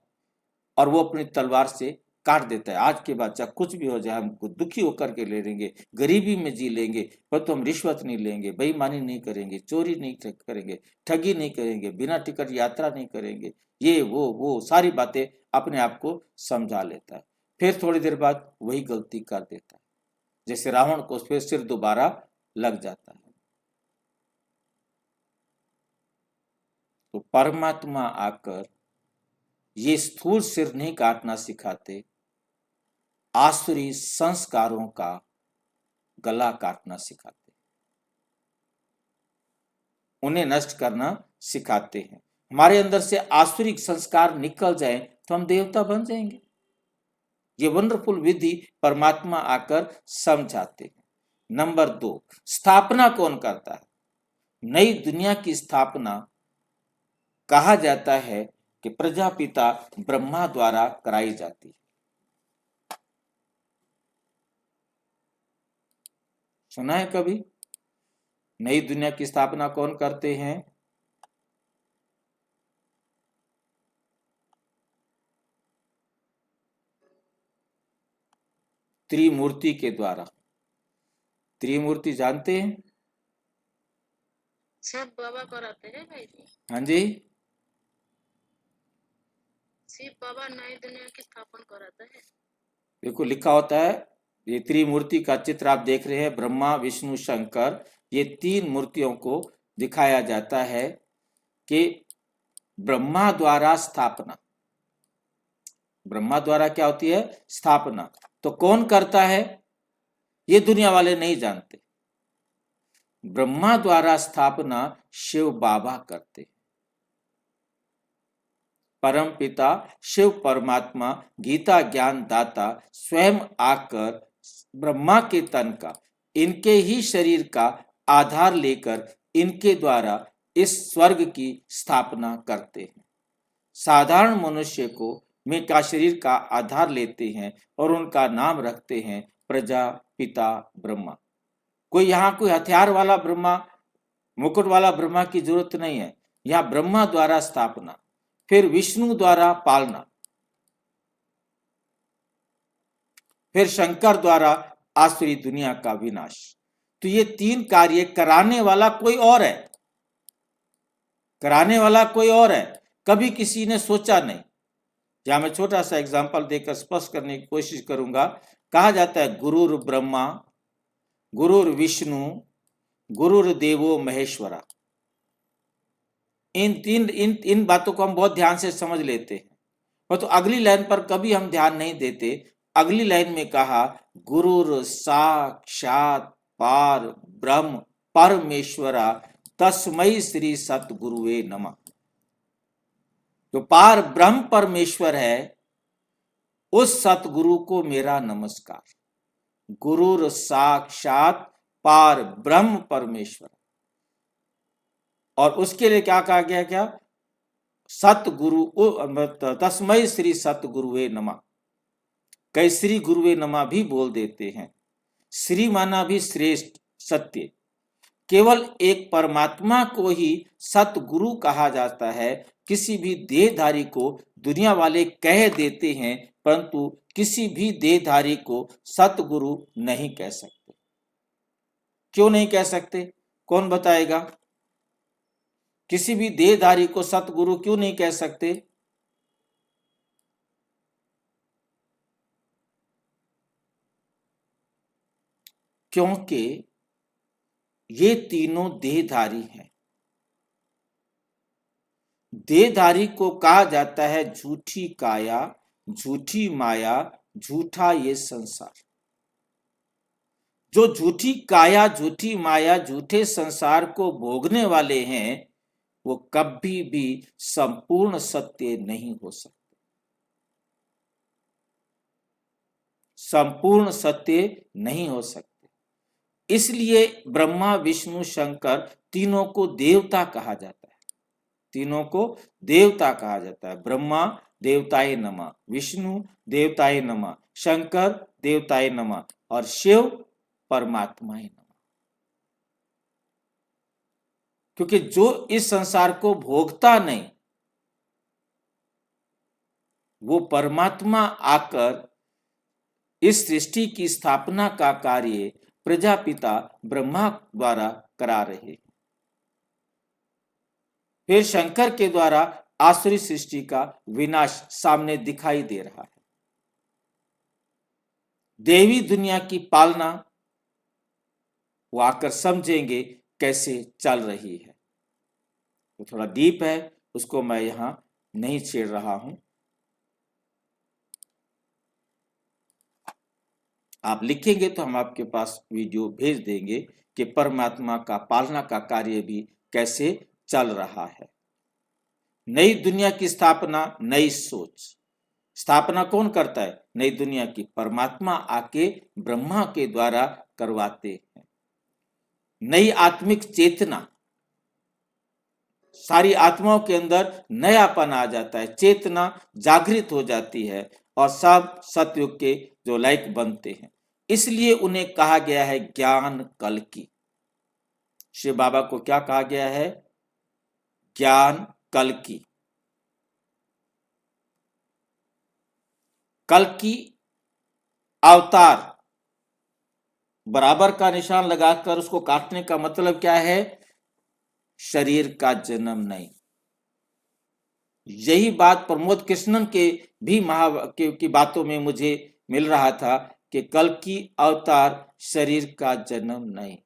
और वो अपनी तलवार से काट देता है। आज के बाद चाहे कुछ भी हो जाए, हम दुखी होकर के ले लेंगे, गरीबी में जी लेंगे, पर तो हम रिश्वत नहीं लेंगे, बेईमानी नहीं करेंगे, चोरी नहीं करेंगे, ठगी नहीं करेंगे, बिना टिकट यात्रा नहीं करेंगे, ये वो सारी बातें अपने आप को समझा लेता है। फिर थोड़ी देर बाद वही गलती कर देता है, जैसे रावण को फिर सिर दोबारा लग जाता है। तो परमात्मा आकर ये स्थूल सिर नहीं काटना सिखाते, आसुरी संस्कारों का गला काटना सिखाते, उन्हें नष्ट करना सिखाते हैं। हमारे अंदर से आसुरी संस्कार निकल जाए तो हम देवता बन जाएंगे। ये वंडरफुल विधि परमात्मा आकर समझाते हैं। नंबर 2, स्थापना कौन करता है? नई दुनिया की स्थापना कहा जाता है कि प्रजापिता ब्रह्मा द्वारा कराई जाती है। सुना है कभी? नई दुनिया की स्थापना कौन करते हैं? त्रिमूर्ति के द्वारा। त्रिमूर्ति जानते हैं?
सब बाबा कराते हैं भाई जी।
हाँ जी,
शिव बाबा नई दुनिया की स्थापना कराते हैं।
देखो लिखा होता है, ये त्रिमूर्ति का चित्र आप देख रहे हैं, ब्रह्मा विष्णु शंकर, ये 3 मूर्तियों को दिखाया जाता है कि ब्रह्मा द्वारा स्थापना। ब्रह्मा द्वारा क्या होती है? स्थापना। तो कौन करता है? ये दुनिया वाले नहीं जानते। ब्रह्मा द्वारा स्थापना शिव बाबा करते। परम पिता शिव परमात्मा गीता ज्ञान दाता स्वयं आकर ब्रह्मा के तन का, इनके ही शरीर का आधार लेकर इनके द्वारा इस स्वर्ग की स्थापना करते हैं। साधारण मनुष्य को में का शरीर का आधार लेते हैं और उनका नाम रखते हैं प्रजापिता ब्रह्मा। कोई यहाँ कोई हथियार वाला ब्रह्मा, मुकुट वाला ब्रह्मा की जरूरत नहीं है। यहाँ ब्रह्मा द्वारा स्थापना, फिर विष्णु द्वारा पालना, फिर शंकर द्वारा आसुरी दुनिया का विनाश। तो ये 3 कार्य कराने वाला कोई और है, कराने वाला कोई और है, कभी किसी ने सोचा नहीं। यहां मैं छोटा सा एग्जांपल देकर स्पष्ट करने की कोशिश करूंगा। कहा जाता है गुरुर ब्रह्मा, गुरुर विष्णु, गुरुर देवो महेश्वरा। इन बातों को हम बहुत ध्यान से समझ लेते हैं, पर तो अगली लाइन पर कभी हम ध्यान नहीं देते। अगली लाइन में कहा गुरुर साक्षात पार ब्रह्म परमेश्वरा तस्मै श्री सतगुरुवे नमः। जो पार ब्रह्म परमेश्वर है उस सतगुरु को मेरा नमस्कार। गुरुर साक्षात पार ब्रह्म परमेश्वर, और उसके लिए क्या कहा गया? क्या? सतगुरु, तस्मै श्री सतगुरुवे नमः। कई श्री गुरुवे नमः भी बोल देते हैं। श्री माना भी श्रेष्ठ, सत्य। केवल एक परमात्मा को ही सतगुरु कहा जाता है। किसी भी देहधारी को दुनिया वाले कह देते हैं, परंतु किसी भी देहधारी को सतगुरु नहीं कह सकते। क्यों नहीं कह सकते? कौन बताएगा? किसी भी देहधारी को सतगुरु क्यों नहीं कह सकते? क्योंकि ये तीनों देहधारी हैं। देहधारी को कहा जाता है झूठी काया, झूठी माया, झूठा ये संसार। जो झूठी काया, झूठी माया, झूठे संसार को भोगने वाले हैं, वो कभी भी संपूर्ण सत्य नहीं हो सकते। संपूर्ण सत्य नहीं हो सकते। इसलिए ब्रह्मा, विष्णु, शंकर तीनों को देवता कहा जाता है। तीनों को देवता कहा जाता है। ब्रह्मा देवताय नमः, विष्णु देवताय नमः, शंकर देवताय नमः और शिव परमात्माय नमः। क्योंकि जो इस संसार को भोगता नहीं, वो परमात्मा आकर इस सृष्टि की स्थापना का कार्य प्रजापिता ब्रह्मा द्वारा करा रहे। फिर शंकर के द्वारा आसुरी सृष्टि का विनाश सामने दिखाई दे रहा है। देवी दुनिया की पालना वो आकर समझेंगे कैसे चल रही है। वो थोड़ा डीप है, उसको मैं यहां नहीं छेड़ रहा हूं। आप लिखेंगे तो हम आपके पास वीडियो भेज देंगे कि परमात्मा का पालना का कार्य भी कैसे चल रहा है। नई दुनिया की स्थापना, नई सोच। स्थापना कौन करता है? नई दुनिया की परमात्मा आके ब्रह्मा के द्वारा करवाते हैं। नई आत्मिक चेतना, सारी आत्माओं के अंदर नयापन आ जाता है, चेतना जागृत हो जाती है और सब सतयुग के जो लायक बनते हैं। इसलिए उन्हें कहा गया है ज्ञान कल्कि। शिव बाबा को क्या कहा गया है? ज्ञान कल्कि। कल्कि अवतार बराबर का निशान लगाकर उसको काटने का मतलब क्या है? शरीर का जन्म नहीं। यही बात प्रमोद कृष्णन के भी की बातों में मुझे मिल रहा था कि कल्कि अवतार शरीर का जन्म नहीं।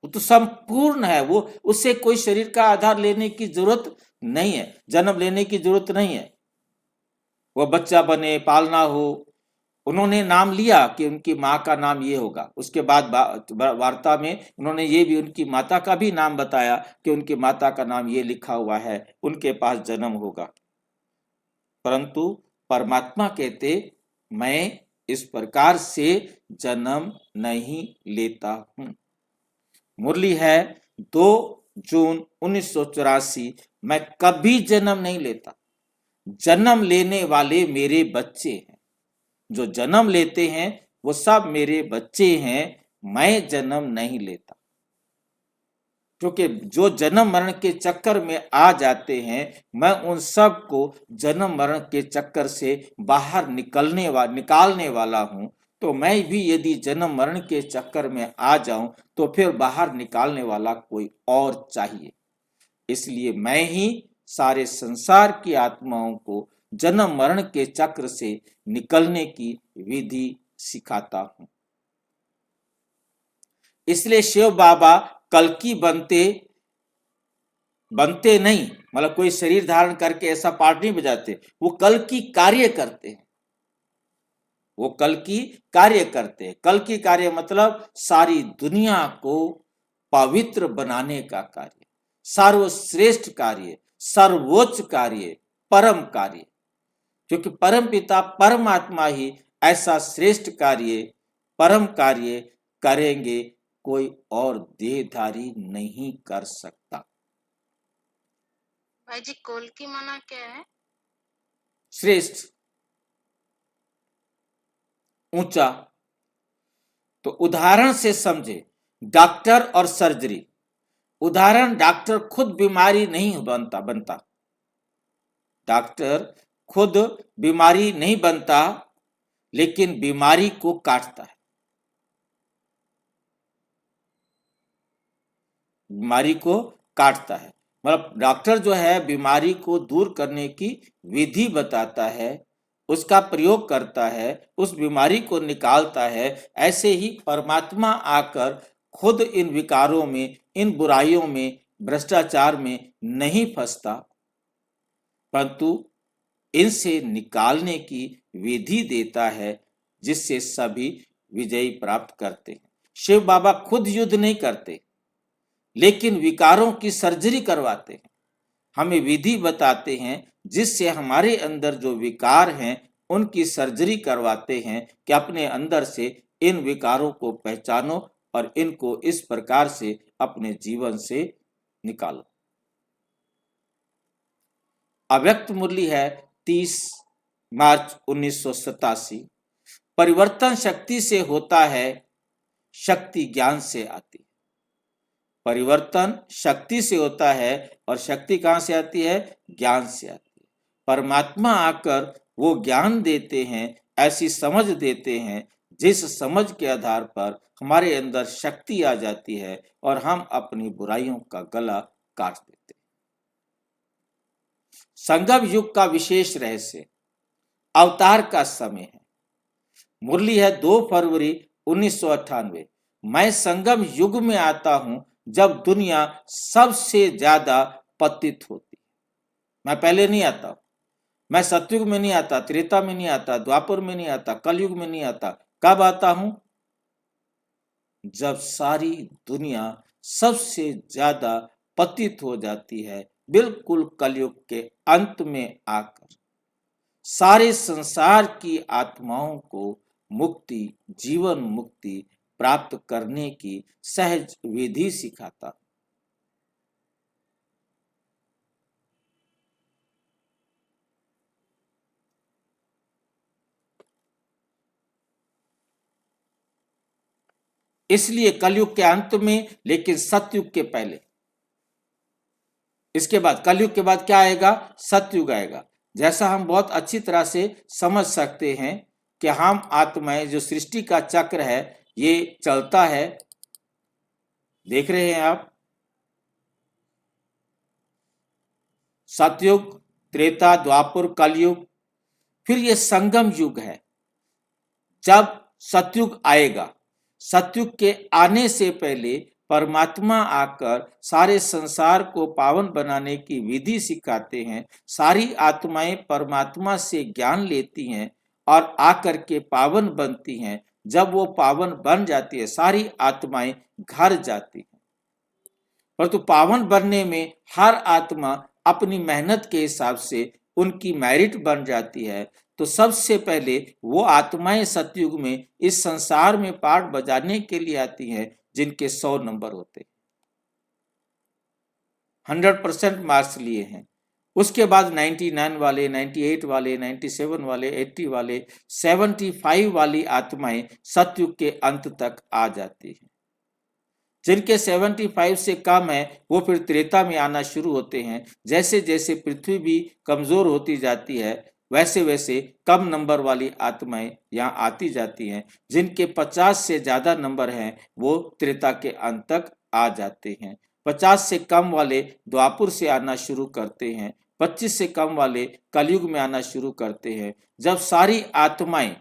वो तो संपूर्ण है, वो उससे कोई शरीर का आधार लेने की जरूरत नहीं है, जन्म लेने की जरूरत नहीं है। वो बच्चा बने, पालना हो। उन्होंने नाम लिया कि उनकी माँ का नाम ये होगा। उसके बाद वार्ता में उन्होंने ये भी उनकी माता का भी नाम बताया कि उनकी माता का नाम ये लिखा हुआ है, उनके पास जन्म होगा। परंतु परमात्मा कहते मैं इस प्रकार से जन्म नहीं लेता हूं। मुरली है 2 जून 1984। मैं कभी जन्म नहीं लेता। जन्म लेने वाले मेरे बच्चे हैं। जो जन्म लेते हैं वो सब मेरे बच्चे हैं। मैं जन्म नहीं लेता। क्योंकि जो जन्म मरण के चक्कर में आ जाते हैं, मैं उन सब को जन्म मरण के चक्कर से बाहर निकालने वाला हूं। तो मैं भी यदि जन्म मरण के चक्कर में आ जाऊं तो फिर बाहर निकालने वाला कोई और चाहिए। इसलिए मैं ही सारे संसार की आत्माओं को जन्म मरण के चक्र से निकलने की विधि सिखाता हूं। इसलिए शिव बाबा कल्कि बनते नहीं, मतलब कोई शरीर धारण करके ऐसा पार्ट नहीं बजाते। वो कल्कि कार्य करते हैं। वो कल्कि कार्य करते हैं। कल्कि कार्य मतलब सारी दुनिया को पवित्र बनाने का कार्य, सर्वश्रेष्ठ कार्य, सर्वोच्च कार्य, परम कार्य। क्योंकि परम पिता परमात्मा ही ऐसा श्रेष्ठ कार्य, परम कार्य करेंगे, कोई और देहधारी नहीं कर सकता।
भाई जी, कल्कि माना क्या है?
श्रेष्ठ, ऊंचा। तो उदाहरण से समझे, डॉक्टर और सर्जरी। उदाहरण, डॉक्टर खुद बीमारी नहीं बनता, डॉक्टर खुद बीमारी नहीं बनता, लेकिन बीमारी को काटता है। बीमारी को काटता है, मतलब डॉक्टर जो है बीमारी को दूर करने की विधि बताता है, उसका प्रयोग करता है, उस बीमारी को निकालता है। ऐसे ही परमात्मा आकर खुद इन विकारों में, इन बुराइयों में, भ्रष्टाचार में नहीं फंसता, परंतु इनसे निकालने की विधि देता है, जिससे सभी विजयी प्राप्त करते हैं। शिव बाबा खुद युद्ध नहीं करते, लेकिन विकारों की सर्जरी करवाते हैं, हमें विधि बताते हैं, जिससे हमारे अंदर जो विकार हैं उनकी सर्जरी करवाते हैं कि अपने अंदर से इन विकारों को पहचानो और इनको इस प्रकार से अपने जीवन से निकालो। अव्यक्त मुरली है 30 मार्च 1987। परिवर्तन शक्ति से होता है, शक्ति ज्ञान से आती है। परिवर्तन शक्ति से होता है और शक्ति कहां से आती है? ज्ञान से आती है। परमात्मा आकर वो ज्ञान देते हैं, ऐसी समझ देते हैं, जिस समझ के आधार पर हमारे अंदर शक्ति आ जाती है और हम अपनी बुराइयों का गला काट देते हैं। संगम युग का विशेष रहस्य, अवतार का समय है। मुरली है 2 फरवरी 1998। मैं संगम युग में आता हूं जब दुनिया सबसे ज्यादा पतित होती है। मैं पहले नहीं आता, मैं सतयुग में नहीं आता, त्रेता में नहीं आता, द्वापर में नहीं आता, कलयुग में नहीं आता। कब आता हूं? जब सारी दुनिया सबसे ज्यादा पतित हो जाती है, बिल्कुल कलयुग के अंत में आकर सारे संसार की आत्माओं को मुक्ति, जीवन मुक्ति प्राप्त करने की सहज विधि सिखाता। इसलिए कलयुग के अंत में, लेकिन सतयुग के पहले। इसके बाद कलयुग के बाद क्या आएगा? सतयुग आएगा। जैसा हम बहुत अच्छी तरह से समझ सकते हैं कि हम आत्माएं, जो सृष्टि का चक्र है ये चलता है, देख रहे हैं आप, सतयुग, त्रेता, द्वापर, कलयुग, फिर ये संगम युग है। जब सतयुग आएगा, सतयुग के आने से पहले परमात्मा आकर सारे संसार को पावन बनाने की विधि सिखाते हैं। सारी आत्माएं परमात्मा से ज्ञान लेती हैं और आकर के पावन बनती हैं। जब वो पावन बन जाती है, सारी आत्माएं घर जाती हैं। परंतु पावन बनने में हर आत्मा अपनी मेहनत के हिसाब से उनकी मेरिट बन जाती है। तो सबसे पहले वो आत्माएं सतयुग में इस संसार में पाठ बजाने के लिए आती हैं, जिनके 100 नंबर होते हैं, 100% मार्क्स लिए हैं। उसके बाद 99 वाले, 98 वाले, 97 वाले, 80 वाले, 75 वाली आत्माएं सतयुग के अंत तक आ जाती हैं। जिनके 75 से कम है वो फिर त्रेता में आना शुरू होते हैं। जैसे जैसे पृथ्वी भी कमजोर होती जाती है, वैसे वैसे कम नंबर वाली आत्माएं यहाँ आती जाती हैं। जिनके 50 से ज्यादा नंबर हैं वो त्रेता के अंत तक आ जाते हैं। 50 से कम वाले द्वापर से आना शुरू करते हैं। 25 से कम वाले कलयुग में आना शुरू करते हैं। जब सारी आत्माएं,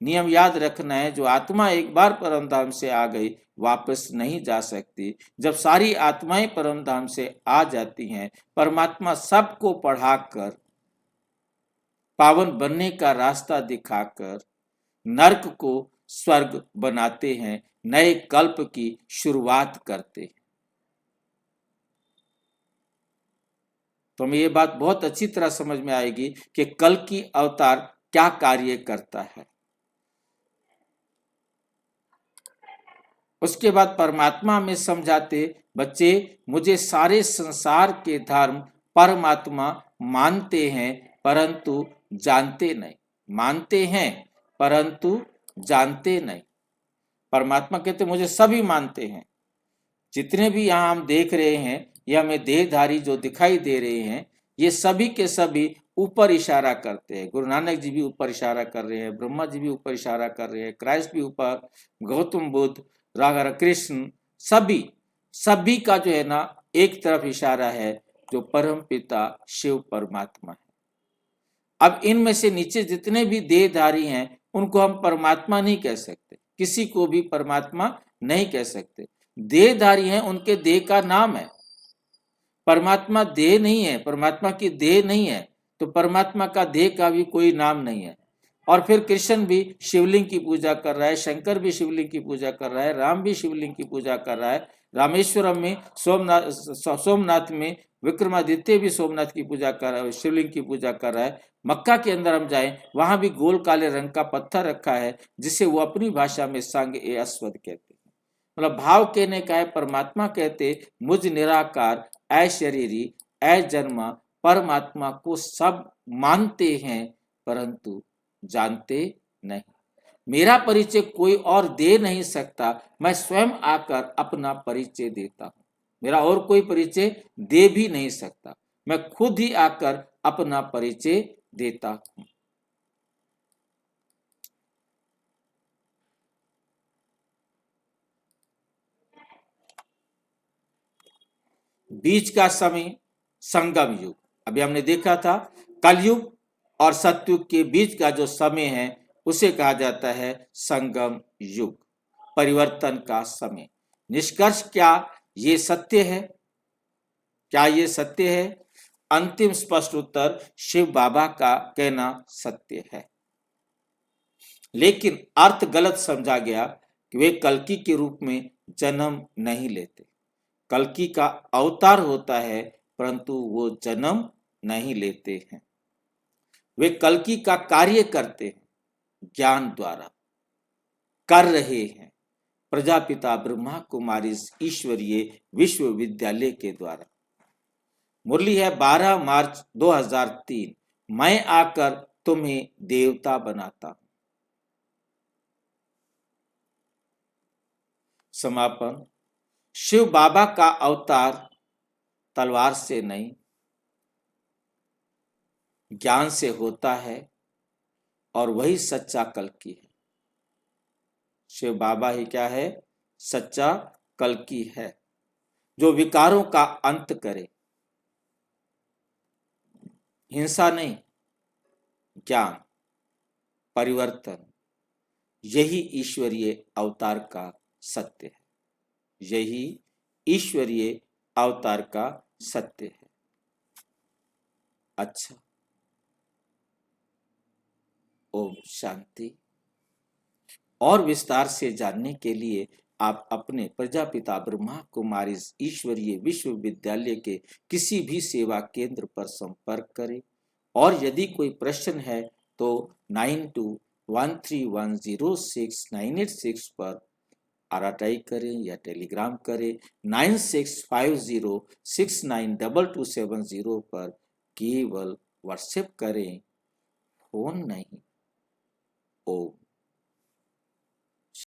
नियम याद रखना है, जो आत्मा एक बार परम धाम से आ गई वापस नहीं जा सकती। जब सारी आत्माएं परम धाम से आ जाती हैं, परमात्मा सबको पढ़ाकर, पावन बनने का रास्ता दिखाकर नरक को स्वर्ग बनाते हैं, नए कल्प की शुरुआत करते हैं। तो हमें ये बात बहुत अच्छी तरह समझ में आएगी कि कल की अवतार क्या कार्य करता है। उसके बाद परमात्मा में समझाते, बच्चे मुझे सारे संसार के धर्म परमात्मा मानते हैं परंतु जानते नहीं। मानते हैं परंतु जानते नहीं। परमात्मा कहते मुझे सभी मानते हैं। जितने भी यहाँ हम देख रहे हैं, ये हमें देहधारी जो दिखाई दे रहे हैं, ये सभी के सभी ऊपर इशारा करते हैं। गुरु नानक जी भी ऊपर इशारा कर रहे हैं, ब्रह्मा जी भी ऊपर इशारा कर रहे हैं, क्राइस्ट भी ऊपर, गौतम बुद्ध, राधा कृष्ण, सभी का जो है ना एक तरफ इशारा है, जो परम पिता शिव परमात्मा है। अब इनमें से नीचे जितने भी देहधारी हैं उनको हम परमात्मा नहीं कह सकते, किसी को भी परमात्मा नहीं कह सकते। देहधारी हैं, उनके देह का नाम है। परमात्मा देह नहीं है, परमात्मा की देह नहीं है, तो परमात्मा का देह का भी कोई नाम नहीं है। और फिर कृष्ण भी शिवलिंग की पूजा कर रहा है, शंकर भी शिवलिंग की पूजा कर रहा है, राम भी शिवलिंग की पूजा कर रहा है, रामेश्वरम में सोमनाथ में विक्रमादित्य भी सोमनाथ की पूजा कर रहा है, शिवलिंग की पूजा कर रहा है। मक्का के अंदर हम जाएं, वहां भी गोल काले रंग का पत्थर रखा है, जिसे वो अपनी भाषा में संग ए अस्वद कहते हैं। मतलब भाव कहने का है, परमात्मा कहते मुझ निराकार ऐ शरीरी ऐ जन्मा परमात्मा को सब मानते हैं परंतु जानते नहीं। मेरा परिचय कोई और दे नहीं सकता, मैं स्वयं आकर अपना परिचय देता हूं। मेरा और कोई परिचय दे भी नहीं सकता, मैं खुद ही आकर अपना परिचय देता हूं। बीच का समय संगम युग, अभी हमने देखा था कलयुग और सतयुग के बीच का जो समय है उसे कहा जाता है संगम युग, परिवर्तन का समय। निष्कर्ष क्या ये सत्य है? क्या ये सत्य है? अंतिम स्पष्ट उत्तर शिव बाबा का कहना सत्य है, लेकिन अर्थ गलत समझा गया कि वे कल्कि के रूप में जन्म नहीं लेते। कल्कि का अवतार होता है परंतु वो जन्म नहीं लेते हैं। वे कल्कि का कार्य करते हैं, ज्ञान द्वारा कर रहे हैं, प्रजापिता ब्रह्मा कुमारी ईश्वरीय विश्वविद्यालय के द्वारा। मुरली है 12 मार्च 2003, मैं आकर तुम्हें देवता बनाता हूं। समापन, शिव बाबा का अवतार तलवार से नहीं ज्ञान से होता है और वही सच्चा कल्कि है। शिव बाबा ही क्या है? सच्चा कल्कि है, जो विकारों का अंत करे। हिंसा नहीं, ज्ञान, परिवर्तन, यही ईश्वरीय अवतार का सत्य है। यही ईश्वरीय अवतार का सत्य है। अच्छा, ओम शांति। और विस्तार से जानने के लिए आप अपने प्रजापिता ब्रह्मा कुमारी ईश्वरीय विश्वविद्यालय के किसी भी सेवा केंद्र पर संपर्क करें, और यदि कोई प्रश्न है तो 9213106986 पर RTI करें या टेलीग्राम करें 9650692270 पर केवल व्हाट्सएप करें, फोन नहीं। ओम